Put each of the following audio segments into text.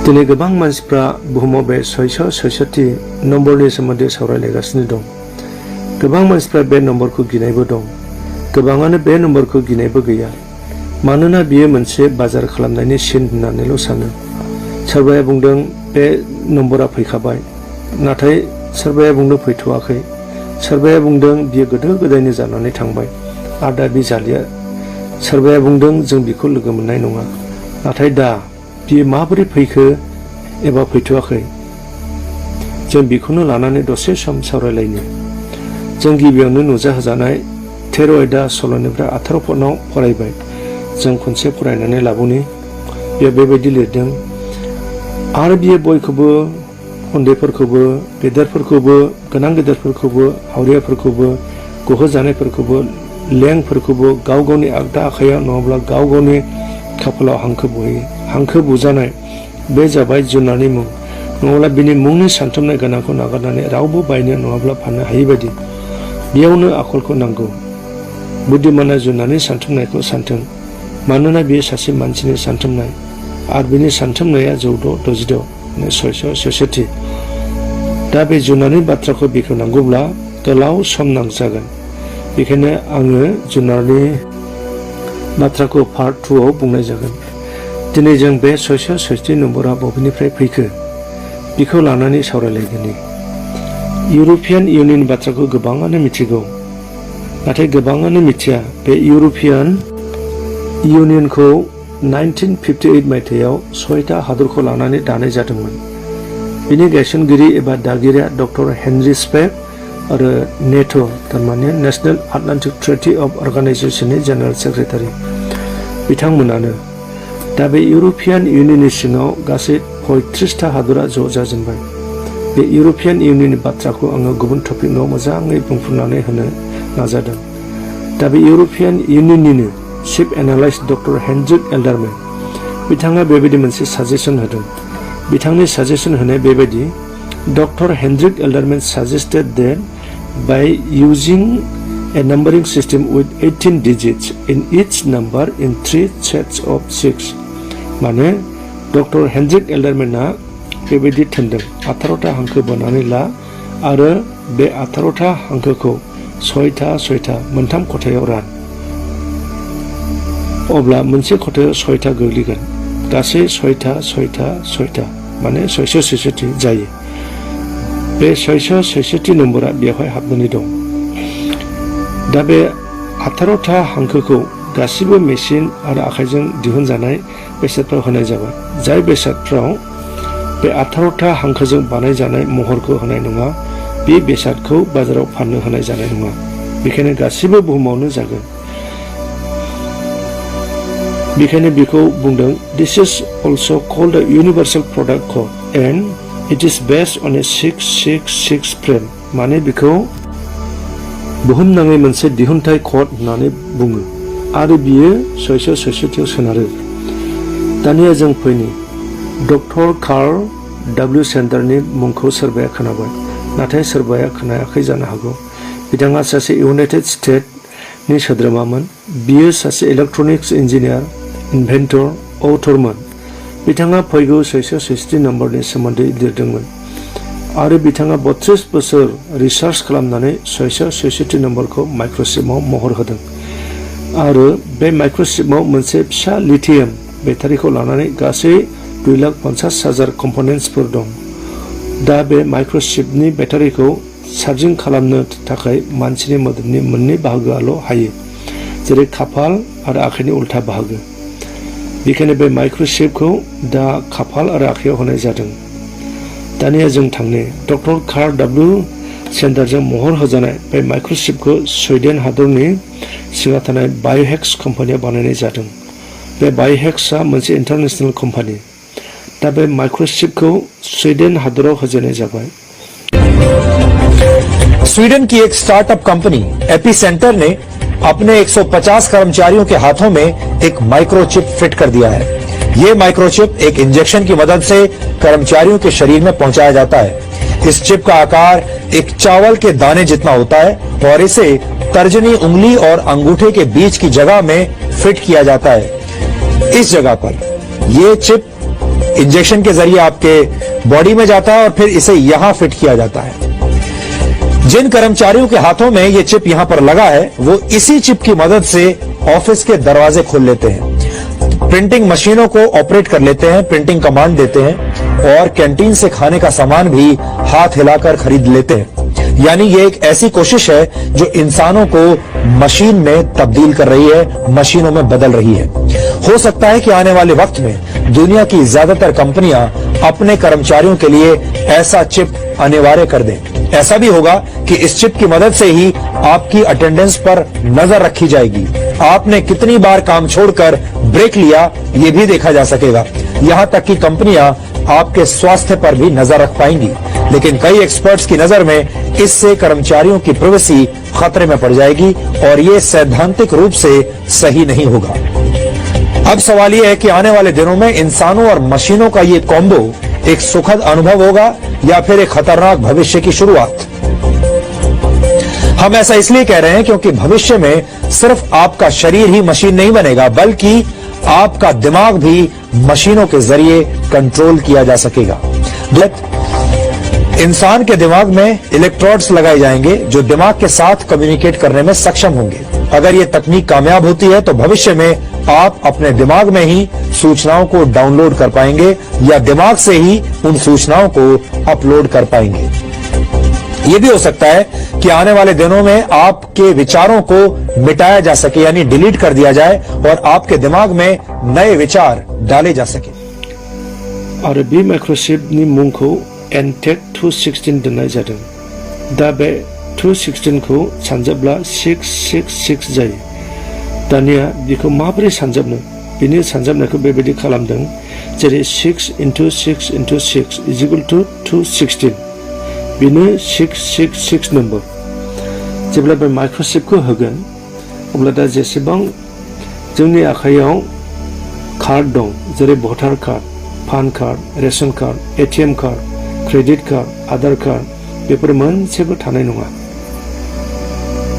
दिनै गोबां मानसिफ्रा बुहुमाव बे 666 नम्बरनि सोमोन्दै सावरायलायगासिनो दं। गोबां मानसिफ्रा बे नम्बरखौ गिनायबो दं। गोबाङानो बे नम्बरखौ गिनायबो गैया, मानोना बियो मोनसे बाजार खालामनायनि सिन होननानैल' सानो। सोरबाया बुंदों बे नम्बरा फैखाबाय, नाथाय सोरबाया बुंदों फैथ'वाखै। सोरबाया बुंदों बियो गोदो गोदायनो जानानै थांबाय आरो दा बे जालिया। सोरबाया बुंदों जों बिखौ लोगो मोननाय नङा, नाथाय दा बियो माबोरै फैखो एबा फैथ'वाखै, जों बेखौनो लानानै दसे सम सावरायलायनो। जों गिबियावनो नुजाहोजानाय 13 आयदा सल'निफ्राय 18 पदआव फरायबाय। जों खनसे फरायनानै लाबोनि। बेयाव बेबायदि लिरदों, आरो बियो बयखौबो, उन्दैफोरखौबो, गेदेरफोरखौबो, गोनां गेदेरफोरखौबो, हावरियाफोरखौबो, गहोजानायफोरखौबो, लेंफोरखौबो गाव गावनि आगदा आखाइयाव नङाब्ला गाव गावनि खाफालाव हांखो बुहोयो। हांखो बुजानाय बे जाबाय जुनारनि मुं, नङाब्ला बिनि मुंनि सानथुमनाय गोनांखौ नागारनानै रावबो बायनो नङाब्ला फाननो हायि बायदि। बेयावनो आखलखौ नांगौ। बुद्धिमाना जुनारनि सानथुमनायखौ सानथों, मानोना बेयो सासे मानसिनि सानथुमनाय, आरो बिनि सानथुमनाया 1466। दा बे जुनारनि बाथ्राखौ बेखेवनांगौब्ला गोलाव सम नांजागोन। बेखायनो आङो जुनारनि बाथ्राखौ पार्ट 2 आव बुंनाय जागोन। दिनै जों बे 666 नम्बरा बबेनिफ्राय फैखो बेखौ लानानै सावरायलायगोन। इउर'पियान इउनियननि बाथ्राखौ गोबाङानो मिथिगौ, नाथाय गोबाङानो मिथिया। बे इउर'पियान इउनियनखौ 1958 मायथाइयाव 6टा हादरखौ लानानै दानाय जादोंमोन। बिनि गायसनगिरि एबा दागिरिया डक्टर हेनरी स्पेक आरो नेट' थारमाने नेशनेल आटलान्टिक ट्रिटि अफ अर्गानाइजेशननि जेनेरेल सेक्रेटारि बिथांमोनानो। दा बे इउर'पियान इउनियननि सिङाव गासै 35टा हादरा ज' जाजेनबाय। बे इउर'पियान इउनियननि बाथ्राखौ आङो गुबुन टपिकआव मोजाङै बुंफुरनानै होनो नाजादों। दा बे इउर'पियान इउनियननिनो चिफ एनालाइस्ट डक्टर हेनड्रिक एल्डारमेन बिथाङा बेबायदि मोनसे साजेसन होदों। बिथांनि साजेसन होनाय बेबायदि, doctor हेनड्रिक एल्डारमेन suggested that by using a numbering system with 18 digits in each number in 3 sets of 6, माने डक्टर हेनड्रिक एल्डारमेना बेबायदि थिनदों, 18टा हांखो बोनानै ला आरो बे 18टा हांखोखौ 6टा मोनथाम खथायाव रान। अब्ला मोनसे खथायाव 6टा गोग्लैगोन। गासै 6टा माने 666 जायो। बे 666 नम्बरा बेवहाय हाबनानै दं। दा बे 18टा हांखोखौ गासिबो मेसिन आरो आखाइजों दिहुनजानाय बेसादफ्राव होनाय जाबाय। जाय बेसादफ्राव बे 18टा हांखोजों बानायजानाय महरखौ होनाय नङा, बे बेसादखौ बाजाराव फाननो होनाय जानाय नङा। बेखायनो गासिबो बुहुमावनो जागोन। बेखायनो बेखौ बुंदों, this is also called the universal product code and it is based on a 666 frame, माने बेखौ बुहुमनाङै मोनसे दिहुनथाय कड होननानै बुङो आरो बियो 666 सोनारो। दानिया जों फैनि डक्टर कार्ल डब्लिउ सेन्डारनि मुंखौ सोरबाया खोनाबाय, नाथाय सोरबाया खोनायाखै जानो हागौ। बिथाङा सासे इउनाइटेड स्टेट्सनि सोद्रोमामोन। बियो सासे इलेक्ट्रनिक्स इन्जिनियार, इनभेन्टर, अथरमोन। बिथाङा फैगौ 666 नम्बरनि सोमोन्दै लिरदोंमोन आरो बिथाङा 32 बोसोर रिसार्च खालामनानै 666 नम्बरखौ माइक्र'चिपआव महर होदों आरो बे माइक्र'चिपआव मोनसे फिसा लिथियाम बेटारिखौ लानानै गासै 2,50,000 कम्पनेन्ट्सफोर दं। दा बे माइक्र'चिपनि बेटारिखौ चार्जिं खालामनो थाखाय मानसिनि मोदोमनि मोननै बाहागोआल' हायो, जेरै खाफाल आरो आखाइनि उल्था बाहागो। बेखायनो बे माइक्र'चिपखौ दा खाफाल आरो आखाइयाव होनाय जादों। दानिया जों थांनो डक्टर कार्ल डब्लिउ सेन्डारजों महर होजानाय बे माइक्र'चिपखौ सुइडेन हादरनि सिङाव थानाय बाय'हेक्स कम्पानिया बानायनाय जादों। बे बाय'हेक्सआ मोनसे इन्टारनेशनेल कम्पानि। दा बे माइक्र'चिपखौ स्वीडेन हादराव होजेननाय जाबाय। स्वीडन की एक स्टार्टअप कंपनी एपीसेंटर ने अपने 150 कर्मचारियों के हाथों में एक माइक्रोचिप फिट कर दिया है। ये माइक्रोचिप एक इंजेक्शन की मदद से कर्मचारियों के शरीर में पहुंचाया जाता है। इस चिप का आकार एक चावल के दाने जितना होता है और इसे तर्जनी उंगली और अंगूठे के बीच की जगह में फिट किया जाता है। इस जगह पर यह चिप इंजेक्शन के जरिए आपके बॉडी में जाता है और फिर इसे यहां फिट किया जाता है। जिन कर्मचारियों के हाथों में ये चिप यहां पर लगा है वो इसी चिप की मदद से ऑफिस के दरवाजे खोल लेते हैं, प्रिंटिंग मशीनों को ऑपरेट कर लेते हैं, प्रिंटिंग कमांड देते हैं और कैंटीन से खाने का सामान भी हाथ हिलाकर खरीद लेते हैं। यानी ये एक ऐसी कोशिश है जो इंसानों को मशीन में तब्दील कर रही है, मशीनों में बदल रही है। हो सकता है कि आने वाले वक्त में दुनिया की ज्यादातर कंपनियां अपने कर्मचारियों के लिए ऐसा चिप अनिवार्य कर दें। ऐसा भी होगा कि इस चिप की मदद से ही आपकी अटेंडेंस पर नजर रखी जाएगी, आपने कितनी बार काम छोड़कर ब्रेक लिया ये भी देखा जा सकेगा। यहां तक कि कंपनियां आपके स्वास्थ्य पर भी नजर रख पाएंगी। लेकिन कई एक्सपर्ट्स की नजर में इससे कर्मचारियों की प्राइवेसी खतरे में पड़ जाएगी और ये सैद्धांतिक रूप से सही नहीं होगा। अब सवाल यह है कि आने वाले दिनों में इंसानों और मशीनों का ये कॉम्बो एक सुखद अनुभव होगा या फिर एक खतरनाक भविष्य की शुरुआत। हम ऐसा इसलिए कह रहे हैं क्योंकि भविष्य में सिर्फ आपका शरीर ही मशीन नहीं बनेगा, बल्कि आपका दिमाग भी मशीनों के जरिए कंट्रोल किया जा सकेगा। इंसान के दिमाग में इलेक्ट्रोड्स लगाए जाएंगे जो दिमाग के साथ कम्युनिकेट करने में सक्षम होंगे। अगर ये तकनीक कामयाब होती है तो भविष्य में आप अपने दिमाग में ही सूचनाओं को डाउनलोड कर पाएंगे या दिमाग से ही उन सूचनाओं को अपलोड कर पाएंगे। ये भी हो सकता है कि आने वाले दिनों में आपके विचारों को मिटाया जा सके, यानी डिलीट कर दिया जाए और आपके दिमाग में नए विचार डाले जा सके। और बे माइक्रोचिपनि मुंखौ एनटेक 216 दोननाय जादों। दा बे 216 खौ सानजाब्ला 666 जायो। दानिया बेखौ माबोरै सानजाबनो? बिनि सानजाबनायखौ बेबायदि खालामदों जेरै 6 × 6 × 6 = 216। बेनो 666 नम्बर। जेब्ला बे माइक्रोचिपखौ होगोन अब्ला दा जेसेबां जोंनि आखायाव कार्ड दं जेरै भटार card, PAN card, ration card, ATM card, credit card, Aadhaar card बेफोर मोनसेबो थानाय नङा।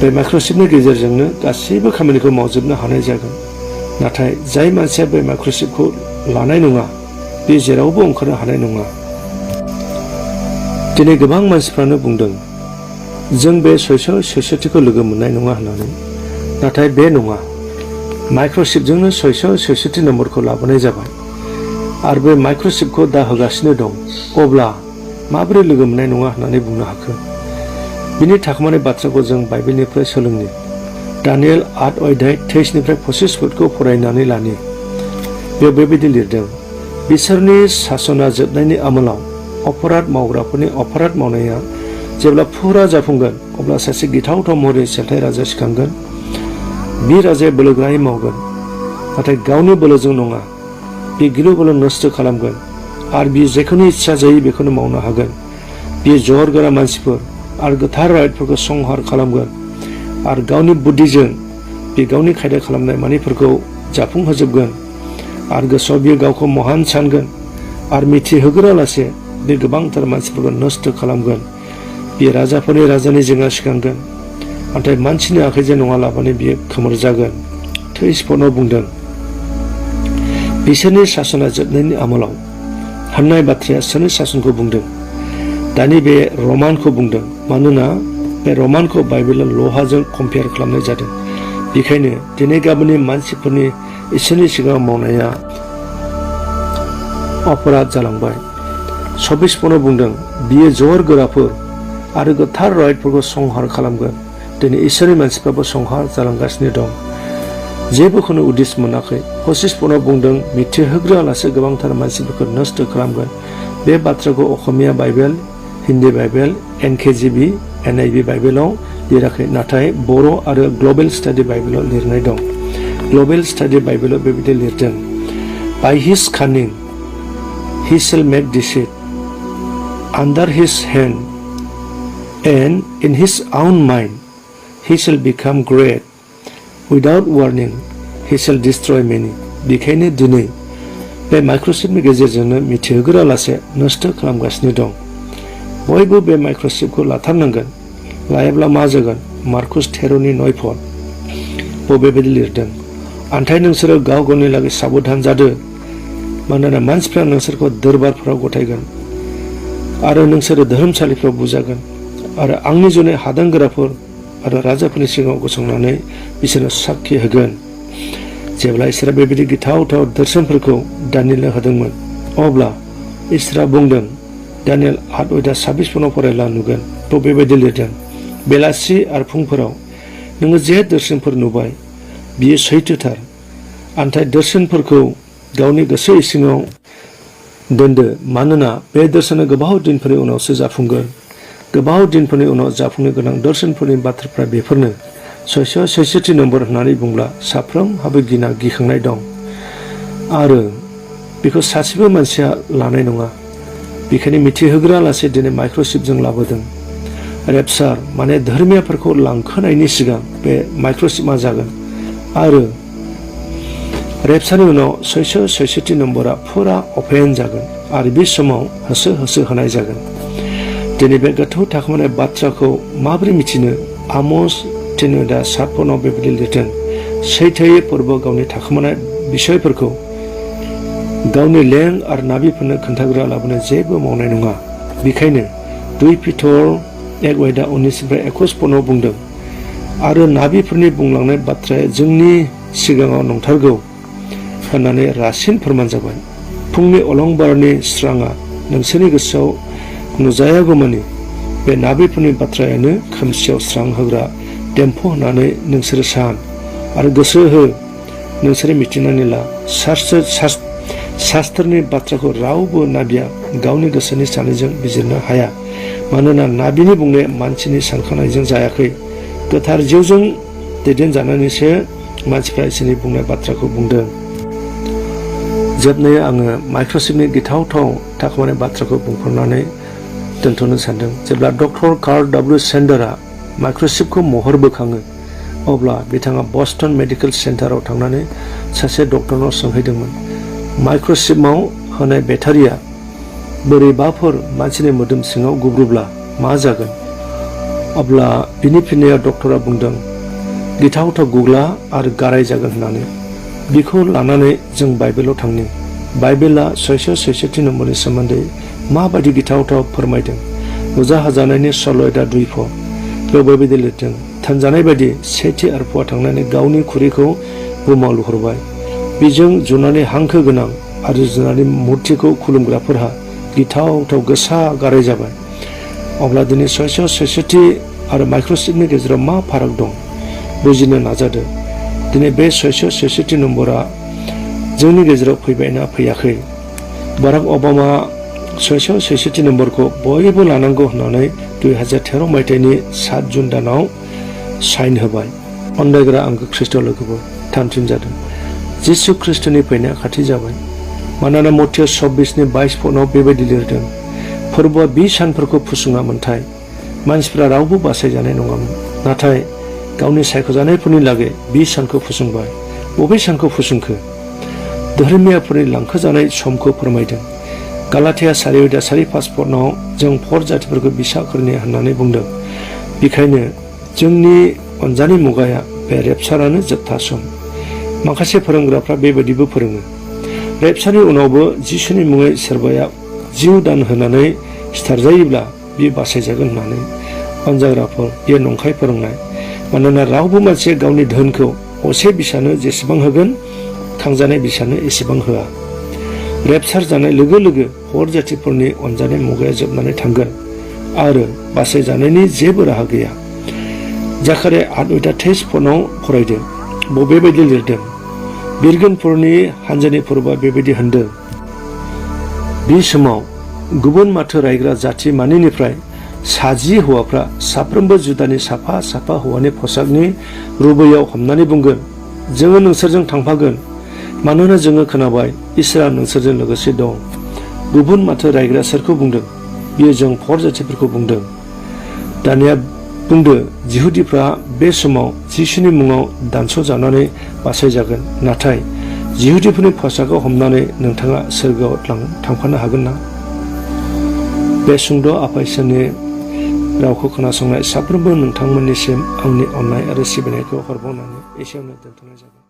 बे माइक्रोचिपनि गेजेरजोंनो गासैबो खामानिखौ मावजोबनो हानाय जागोन। नाथाय जाय मानसिया बे माइक्रोचिपखौ लानाय नङा बे जेरावबो ओंखारनो हानाय नङा। दिनै गोबां मानसिफ्रानो बुंदों जों बे सैसोथिखौ लोगो मोननाय नङा होननानै। नाथाय बे नङा। माइक्रोचिपजोंनो सैसोथि नम्बरखौ लाबोनाय जाबाय आरो बे माइक्रोचिपखौ दा होगासिनो दं। अब्ला माबोरै लोगो मोननाय नङा होननानै बुंनो हाखो? बिनि थाखोमानाय बाथ्राखौ जों बाइबेलनिफ्राय सोलोंनि। दानियेल 8:23-25 फरायनानै लानि। बेयाव बेबायदि लिरदों, बिसोरनि सासना जोबनायनि आमोलाव अपराध मावग्राफोरनि अपराध मावनाया जेब्ला फुरा जाफुंगोन अब्ला सासे गिथावथाव महरै सेलथाय राजा सिखांगोन। बे राजाया बोलोगोरायै मावगोन, नाथाय गावनि बोलोजों नङा। बे गिलु बालु नस्थ' खालामगोन आरो बे जेखौनो इच्छा जायो बेखौनो मावनो हागोन। बे जर गोरा मानसिफोर आरो गोथार राइटफोरखौ संहार खालामगोन आरो गावनि बुद्धिजों बे गावनि खायदा खालामनाय मानिफोरखौ जाफुंहोजोबगोन आरो गोसोआव बियो गावखौ महान सानगोन आरो मिथिहोग्रालासे बे गोबांथार मानसिफोरखौ नस्थ' खालामगोन। बे राजाफोरनि राजानि जेंना सिखांगोन, नाथाय मानसिनि आखाइजों नङालाबानो बियो खोमोर जागोन। थैस्पनाव बुंदों बिसोरनि सासना जोबनायनि आमोलाव होननाय बाथ्राया सोरनि सासनखौ बुंदों? दानि बे रमानखौ बुंदों, मानोना बे रमानखौ बाइबेलाव लहाजों कम्पेयार खालामनाय जादों। बेखायनो दिनै गाबोननि मानसिफोरनि इसोरनि सिगाङाव मावनाया अपराध जालांबाय। 26 बुंदों बियो जर गोराफोर आरो गोथार राइटफोरखौ संहार खालामगोन। दिनै इसोरनि मानसिफ्राबो संहार जालांगासिनो दं, जेबोखौनो उदिस मोनाखै। 25 बुंदों मिथिहोग्रालासे गोबांथार मानसिफोरखौ नस्थ' खालामगोन। बे बाथ्राखौ Asomiya Bible, Hindi Bible, NKJV, NIV बाइबेलाव लिराखै, नाथाय बर' आरो ग्लबेल स्टाडि बाइबेलाव लिरनाय दं। ग्लबेल स्टाडि बाइबेलाव बेबायदि लिरदों, बाय हिज कानिं he shall make deceit under his hand, and in his own mind he shall become great. Without warning he shall destroy many. बेखायनो दिनै बे माइक्रोचिपनि गेजेरजोंनो मिथिहोग्रालासे नस्थ' खालामगासिनो दं। बयबो बे माइक्रोचिपखौ लाथारनांगोन, लायाब्ला मा जागोन? मार्कुस 13:9 बेबायदि लिरदों, आन्थाय नोंसोरो गाव गावनि लागै साबधान जादो मानोना मानसिफ्रा नोंसोरखौ दरबारफोराव गथायगोन आरो नोंसोरो धोरोमसालिफ्राव बुजागोन आरो आंनि जुनै हादांगोराफोर आरो राजाफोरनि सिगाङाव गसंनानै बिसोरनो साखि होगोन। जेब्ला इसोरा बेबायदि गिथाव दर्शनफोरखौ दानियेलनो होदोंमोन अब्ला इसोरा बुंदों, दानियेल 8:26 फरायला नुगोन थ' बेबायदि लिरदों, बेलासि आरो फुंफोराव नोङो जे दर्शनफोर नुबाय बियो सैथोथार। आन्थाय दर्शनफोरखौ गावनि गोसो इसिङाव दोनदो, मानोना बे दर्शना गोबाव दिनफोरनि उनावसो जाफुंगोन। गोबाव दिनफोरनि उनाव जाफुंनो गोनां दर्शनफोरनि बाथ्राफ्रा बेफोरनो 666 नम्बर होननानै बुंब्ला साफ्रोमहाबो गिखांनाय दं आरो बेखौ सासेबो मानसिया लानाय नङा। बेखायनो मिथिहोग्रा लासे दिनै माइक्र'चिपजों लाबोदों। रेपचार माने धर्मियाफोरखौ लांखोनायनि सिगां बे माइक्र'चिपआ जागोन आरो रेपचारनि उनाव 666 नम्बरा फुरा अपेन जागोन आरो बे समाव होसो होनाय जागोन। दिनै बे गोथौ थाखोमानाय बाथ्राखौ माबोरै मिथिनो? आमोस 3:7 बेबायदि लिरदों, सैथोयै फोरबो गावनि थाखोमानाय बिसयफोरखौ गावनि लें आरो नाबिफोरनो खोन्थाग्रा लाबोनो जेबो मावनाय नङा। बेखायनो 2 पिटर 1:19-21 बुंदों, आरो नाबिफोरनि बुंलांनाय बाथ्राया जोंनि सिगाङाव नंथारगौ होननानै रासिन फोरमान जाबाय। फुंनि अलंबारनि स्राङा नोंसोरनि गोसोआव नुजायागौमानि बे नाबिफोरनि बाथ्रायानो खोमसियाव स्रां होग्रा देम्फु होननानै नोंसोरो सान आरो गोसो हो। नोंसोरो मिथिनानै ला, शास्त्रनि बाथ्राखौ रावबो नाबिया गावनि गोसोनि सानैजों बिजिरनो हाया, मानोना नाबिनि बुंनाया मानसिनि सानखांनायजों जायाखै, गोथार जिउजों दैदेनजानानैसो मानसिफ्रा इसोरनि बुंनाय बाथ्राखौ बुंदों। जोबनायाव आङो माइक्र'चिपनि गिथावथाव थाखोमानाय बाथ्राखौ बुंफोरनानै दोनथ'नो सानदों। जेब्ला डक्टर कार्ल W. सेन्डारआ माइक्र'चिपखौ महर बोखाङो अब्ला बिथाङा बस्टन मेडिकेल सेन्टाराव थांनानै सासे डक्टरनाव सोंहैदोंमोन, माइक्र'चिपआव होनाय बेटारिया बोरैबाफोर मानसिनि मोदोम सिङाव गुब्रुब्ला मा जागोन? अब्ला बिनि फिननायाव डक्टरा बुंदों, गिथावथाव गुग्ला आरो गाराय जागोन होननानै। बिखौ लानानै जों बाइबेलाव थांनि। बाइबेला 666 नम्बरनि सोमोन्दै माबायदि गिथावथाव फोरमायदों। नुजाहोजानायनि सल'यदा 2 बेयाव बेबायदि लिरदों, थानजानाय बायदि सेथि आरफुआ थांनानै गावनि खुरैखौ बुहुमाव लुहरबाय। बेजों जुनारनि हांखो गोनां आरो जुनारनि मुर्तिखौ खुलुमग्राफोरहा गिथावथाव गोसा गाराय जाबाय। अब्ला दिनै 666 आरो माइक्र'चिपनि गेजेराव मा फाराग दं बुजिनो नाजादो। दिनै बे 666 नम्बरा जोंनि गेजेराव फैबायना फैयाखै? बाराक अबामा 666 नम्बरखौ बयबो लानांगौ होननानै 2013 मायथाइनि 7 जुन दानाव साइन होबाय। अनदायग्रा आंगो ख्रिस्ट' लोगोफोर, थामथिम जादों जिसु ख्रिस्ट'नि फैनाया खाथि जाबाय। मानोना मथिय 24:22 बेबायदि लिरदों, फोरबोआ 20 सानफोरखौ फुसुङा मोनथाय मानसिफ्रा रावबो बासायजानाय नङामोन, नाथाय गावनि सायख'जानायफोरनि लागै 20 सानखौ फुसुंबाय। बबे सानखौ फुसुंखो? धोरोमियाफोरनि लांखोजानाय समखौ फोरमायदों। गालाथिया 4:5 जों 4 जातिफोरखौ बिसा खालामनो होननानै बुंदों। बेखायनो जोंनि अनजानि मुगाया बे रेपचारानो जोबथा सम। माखासे फोरोंग्राफ्रा बेबायदिबो फोरोङो, रेपचारनि उनावबो जिसुनि मुङै सोरबाया जिउ दान होनानै सिथारजायोब्ला बियो बासायजागोन होननानै। अनजाग्राफोर, बेयो नंखाय फोरोंनाय। मानोना रावबो मानसिया गावनि धोनखौ असे बिसानो जेसेबां होगोन, खांजानाय बिसानो एसेबां होआ। रेपचार जानाय लोगो लोगो 4 जातिफोरनि अनजानाय मुगाया जोबनानै थांगोन आरो बासायजानायनि जेबो राहा गैया। जाकारिया 8:23 फरायदों, बेबायदि लिरदों, बिरगोनफोरनि हानजानि फोरबोआ बेबायदि होनदों, बे समाव गुबुन माथो रायग्रा जाति मानिनिफ्राय 100 हौवाफ्रा साफ्रोमबो जुदानि साफा साफा हौवानि पसाकनि रुबैयाव हमनानै बुंगोन, जोङो नोंसोरजों थांफागोन, मानोना जोङो खोनाबाय इसोरा नोंसोरजों लोगोसे दं। गुबुन माथो रायग्रा सोरखौ बुंदों? बियो जों 4 जातिफोरखौ बुंदों। दानिया बुंदो, जिहुदिफ्रा बे समाव जिसुनि मुङाव दानस'जानानै बासायजागोन, नाथाय जिहुदिफोरनि पसाकखौ हमनानै नोंथाङा सोरगोआव थांफानो हागोन ना? बे सुंद' आफा इसोरनि रावखौ खोनासंनाय साफ्रोमबो नोंथांमोननिसिम आंनि अननाय आरो सिबिनायखौ हरबावनानै एसेयावनो दोनथ'नाय जाबाय।